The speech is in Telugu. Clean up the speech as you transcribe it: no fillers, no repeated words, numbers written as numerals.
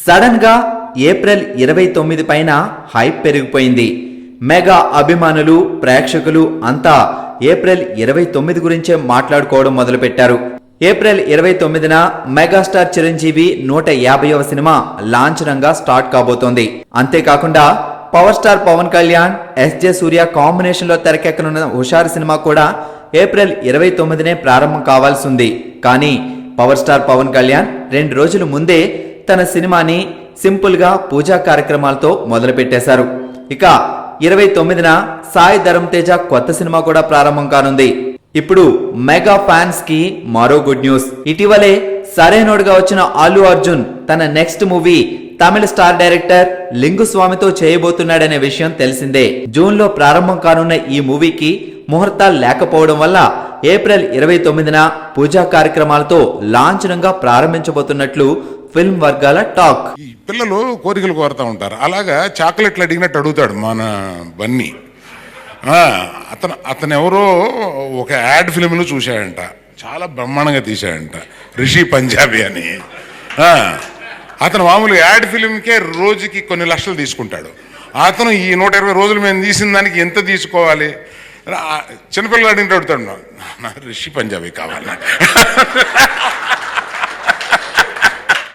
సడన్ గా ఏప్రిల్ 29 పైన హైప్ పెరిగిపోయింది. మెగా అభిమానులు, ప్రేక్షకులు అంతా ఏప్రిల్ 29 గురించే మాట్లాడుకోవడం మొదలుపెట్టారు. ఏప్రిల్ 29న మెగాస్టార్ చిరంజీవి 150వ సినిమా లాంఛనంగా స్టార్ట్ కాబోతోంది. అంతేకాకుండా power star Pawan Kalyan, SJ Surya combination లో తెరకెక్కనున్న హుషారు సినిమా కూడా ఏప్రిల్ 29నే ప్రారంభం కావాల్సి ఉంది. కానీ పవర్ స్టార్ పవన్ కళ్యాణ్ 2 రోజుల ముందే తన సినిమాని సింపుల్ గా పూజా కార్యక్రమాలతో మొదలు పెట్టేశారు. ఇక 29న సాయి ధరమ్ తేజ కొత్త సినిమా కూడా ప్రారంభం కానుంది. ఇప్పుడు మెగా ఫ్యాన్స్ కి మరో గుడ్ న్యూస్. ఇటీవలే సరైనోడుగా వచ్చిన అల్లు అర్జున్ తన నెక్స్ట్ మూవీ తమిళ స్టార్ డైరెక్టర్ లింగుస్వామితో చేయబోతున్నాడనే విషయం తెలిసిందే. జూన్ లో ప్రారంభం కానున్న ఈ మూవీకి ముహూర్తాలు లేకపోవడం వల్ల ఏప్రిల్ 29న పూజా కార్యక్రమాలతో లాంఛనంగా ప్రారంభించబోతున్నట్లు ఫిల్మ్ వర్గాల టాక్. ఈ పిల్లలు కోరికలు కోరుతూ ఉంటారు. అలాగా చాక్లెట్లు అడిగినట్టు అడుగుతాడు మన బన్నీ. అతను ఎవరో ఒక యాడ్ ఫిల్మ్లో చూశాడంట, చాలా బ్రహ్మాండంగా తీశాడంట, రిషి పంజాబీ అని. అతను మామూలుగా యాడ్ ఫిల్మ్కే రోజుకి కొన్ని లక్షలు తీసుకుంటాడు. అతను ఈ 120 రోజులు మేము తీసిన దానికి ఎంత తీసుకోవాలి? చిన్నపిల్లలు అడిగినట్టు అడుగుతాడు, రిషి పంజాబీ కావాలి.